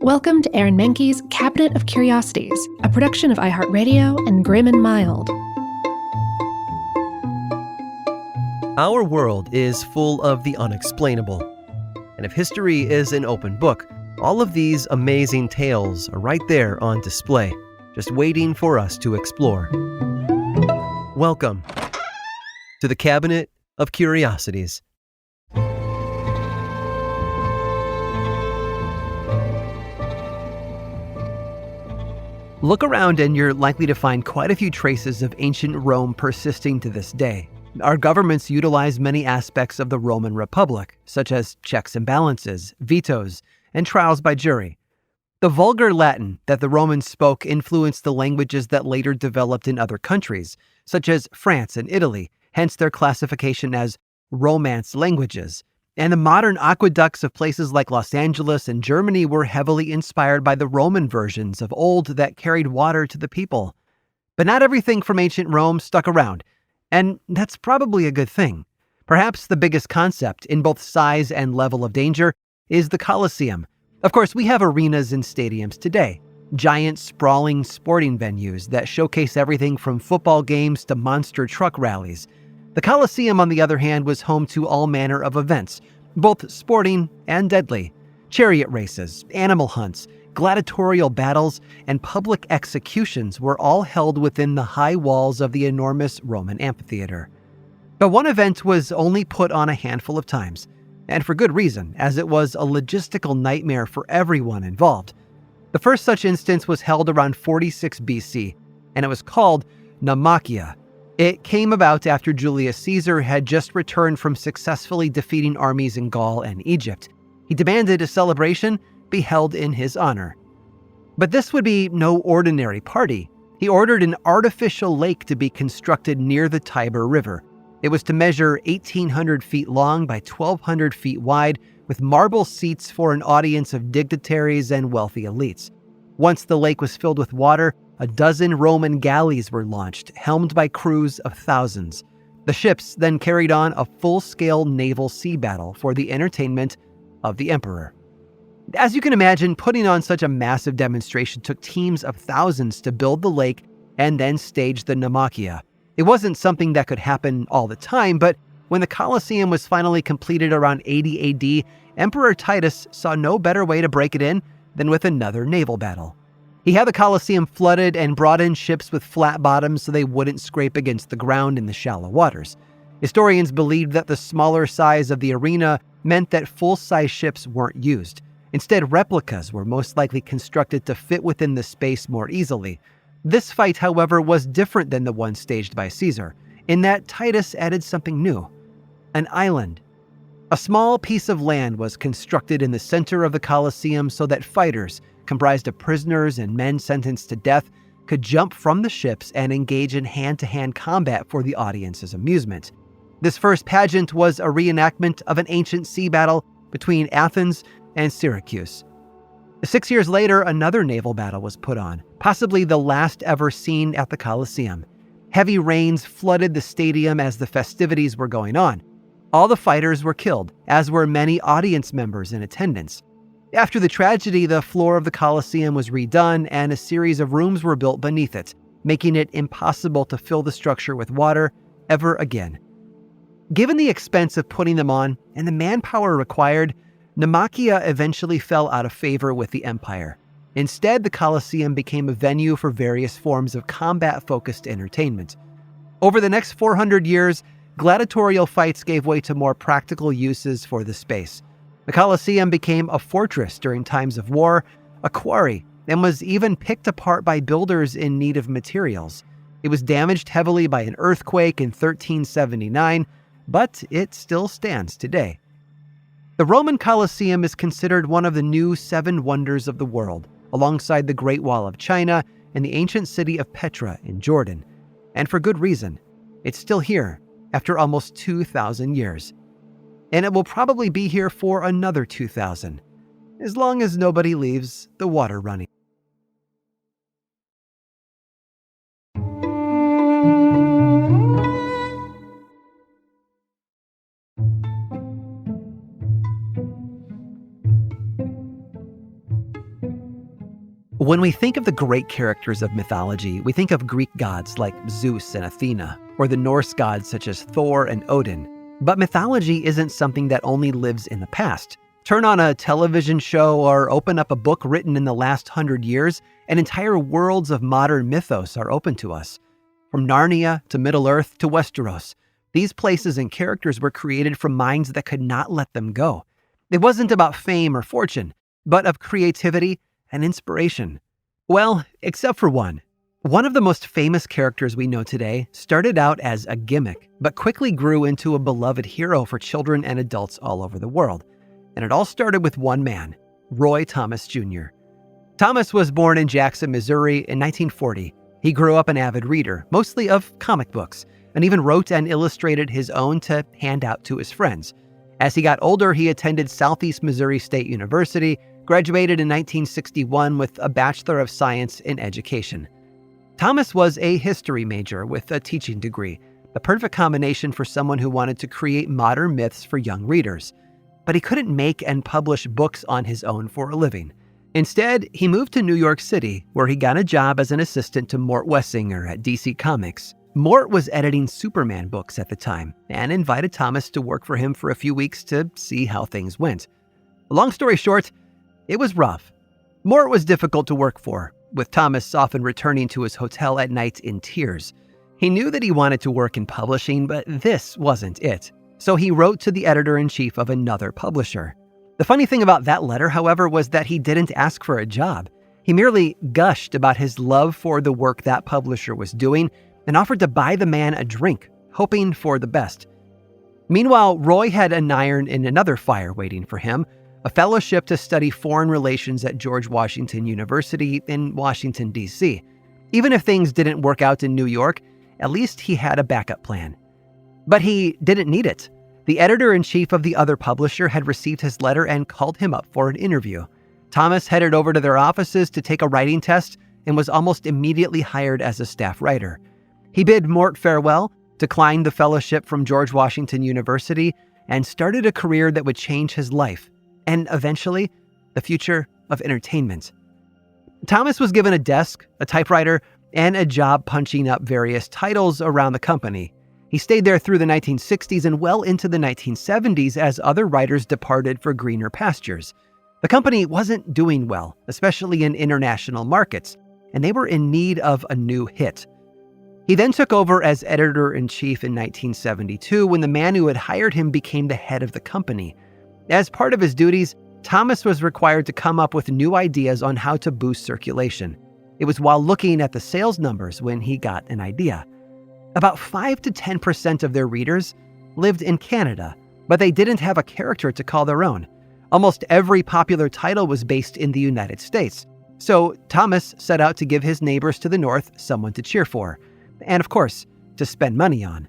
Welcome to Aaron Mahnke's Cabinet of Curiosities, a production of iHeartRadio and Grim and Mild. Our world is full of the unexplainable. And if history is an open book, all of these amazing tales are right there on display, just waiting for us to explore. Welcome to the Cabinet of Curiosities. Look around and you're likely to find quite a few traces of ancient Rome persisting to this day. Our governments utilize many aspects of the Roman Republic, such as checks and balances, vetoes, and trials by jury. The vulgar Latin that the Romans spoke influenced the languages that later developed in other countries, such as France and Italy, hence their classification as Romance languages. And the modern aqueducts of places like Los Angeles and Germany were heavily inspired by the Roman versions of old that carried water to the people. But not everything from ancient Rome stuck around, and that's probably a good thing. Perhaps the biggest concept, in both size and level of danger, is the Coliseum. Of course, we have arenas and stadiums today, giant sprawling sporting venues that showcase everything from football games to monster truck rallies. The Coliseum, on the other hand, was home to all manner of events, both sporting and deadly. Chariot races, animal hunts, gladiatorial battles, and public executions were all held within the high walls of the enormous Roman amphitheater. But one event was only put on a handful of times, and for good reason, as it was a logistical nightmare for everyone involved. The first such instance was held around 46 BC, and it was called Naumachia. It came about after Julius Caesar had just returned from successfully defeating armies in Gaul and Egypt. He demanded a celebration be held in his honor. But this would be no ordinary party. He ordered an artificial lake to be constructed near the Tiber River. It was to measure 1,800 feet long by 1,200 feet wide, with marble seats for an audience of dignitaries and wealthy elites. Once the lake was filled with water, a dozen Roman galleys were launched, helmed by crews of thousands. The ships then carried on a full-scale naval sea battle for the entertainment of the emperor. As you can imagine, putting on such a massive demonstration took teams of thousands to build the lake and then stage the Naumachia. It wasn't something that could happen all the time, but when the Colosseum was finally completed around 80 AD, Emperor Titus saw no better way to break it in than with another naval battle. He had the Colosseum flooded and brought in ships with flat bottoms so they wouldn't scrape against the ground in the shallow waters. Historians believed that the smaller size of the arena meant that full-size ships weren't used. Instead, replicas were most likely constructed to fit within the space more easily. This fight, however, was different than the one staged by Caesar, in that Titus added something new: an island. A small piece of land was constructed in the center of the Colosseum so that fighters, comprised of prisoners and men sentenced to death, could jump from the ships and engage in hand-to-hand combat for the audience's amusement. This first pageant was a reenactment of an ancient sea battle between Athens and Syracuse. 6 years later, another naval battle was put on, possibly the last ever seen at the Colosseum. Heavy rains flooded the stadium as the festivities were going on. All the fighters were killed, as were many audience members in attendance. After the tragedy, the floor of the Colosseum was redone and a series of rooms were built beneath it, making it impossible to fill the structure with water ever again. Given the expense of putting them on and the manpower required, Naumachia eventually fell out of favor with the empire. Instead, the Colosseum became a venue for various forms of combat-focused entertainment. Over the next 400 years, gladiatorial fights gave way to more practical uses for the space. The Colosseum became a fortress during times of war, a quarry, and was even picked apart by builders in need of materials. It was damaged heavily by an earthquake in 1379, but it still stands today. The Roman Coliseum is considered one of the new 7 wonders of the world, alongside the Great Wall of China and the ancient city of Petra in Jordan. And for good reason. It's still here after almost 2,000 years. And it will probably be here for another 2,000, as long as nobody leaves the water running. When we think of the great characters of mythology, we think of Greek gods like Zeus and Athena, or the Norse gods such as Thor and Odin. But mythology isn't something that only lives in the past. Turn on a television show or open up a book written in the last 100 years, and entire worlds of modern mythos are open to us. From Narnia to Middle-earth to Westeros, these places and characters were created from minds that could not let them go. It wasn't about fame or fortune, but of creativity and inspiration. Well, except for one. One of the most famous characters we know today started out as a gimmick, but quickly grew into a beloved hero for children and adults all over the world. And it all started with one man, Roy Thomas Jr. Thomas was born in Jackson, Missouri in 1940. He grew up an avid reader, mostly of comic books, and even wrote and illustrated his own to hand out to his friends. As he got older, he attended Southeast Missouri State University, graduated in 1961 with a Bachelor of Science in Education. Thomas was a history major with a teaching degree, the perfect combination for someone who wanted to create modern myths for young readers. But he couldn't make and publish books on his own for a living. Instead, he moved to New York City, where he got a job as an assistant to Mort Wessinger at DC Comics. Mort was editing Superman books at the time and invited Thomas to work for him for a few weeks to see how things went. Long story short, it was rough. Mort was difficult to work for, with Thomas often returning to his hotel at night in tears. He knew that he wanted to work in publishing, but this wasn't it. So he wrote to the editor-in-chief of another publisher. The funny thing about that letter, however, was that he didn't ask for a job. He merely gushed about his love for the work that publisher was doing and offered to buy the man a drink, hoping for the best. Meanwhile, Roy had an iron in another fire waiting for him, a fellowship to study foreign relations at George Washington University in Washington, D.C. Even if things didn't work out in New York, at least he had a backup plan. But he didn't need it. The editor-in-chief of the other publisher had received his letter and called him up for an interview. Thomas headed over to their offices to take a writing test and was almost immediately hired as a staff writer. He bid Mort farewell, declined the fellowship from George Washington University, and started a career that would change his life, and eventually, the future of entertainment. Thomas was given a desk, a typewriter, and a job punching up various titles around the company. He stayed there through the 1960s and well into the 1970s as other writers departed for greener pastures. The company wasn't doing well, especially in international markets, and they were in need of a new hit. He then took over as editor-in-chief in 1972 when the man who had hired him became the head of the company. As part of his duties, Thomas was required to come up with new ideas on how to boost circulation. It was while looking at the sales numbers when he got an idea. About 5 to 10% of their readers lived in Canada, but they didn't have a character to call their own. Almost every popular title was based in the United States. So Thomas set out to give his neighbors to the north someone to cheer for, and of course, to spend money on.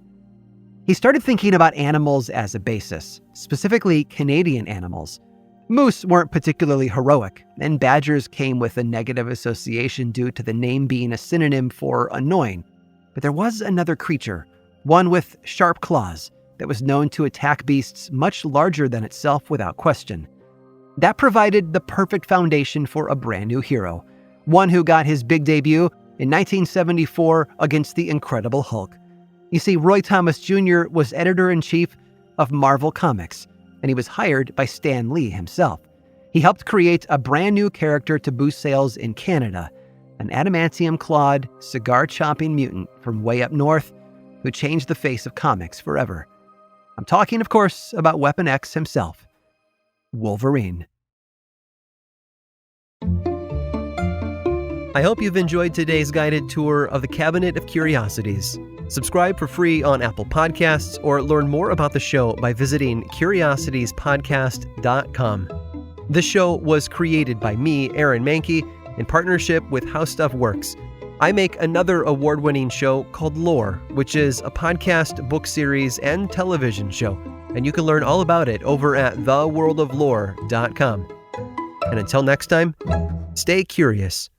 He started thinking about animals as a basis, specifically Canadian animals. Moose weren't particularly heroic, and badgers came with a negative association due to the name being a synonym for annoying. But there was another creature, one with sharp claws, that was known to attack beasts much larger than itself without question. That provided the perfect foundation for a brand new hero, one who got his big debut in 1974 against the Incredible Hulk. You see, Roy Thomas Jr. was editor-in-chief of Marvel Comics, and he was hired by Stan Lee himself. He helped create a brand new character to boost sales in Canada, an adamantium-clawed, cigar-chomping mutant from way up north who changed the face of comics forever. I'm talking, of course, about Weapon X himself, Wolverine. I hope you've enjoyed today's guided tour of the Cabinet of Curiosities. Subscribe for free on Apple Podcasts or learn more about the show by visiting curiositiespodcast.com. This show was created by me, Aaron Mahnke, in partnership with How Stuff Works. I make another award-winning show called Lore, which is a podcast, book series, and television show, and you can learn all about it over at theworldoflore.com. And until next time, stay curious.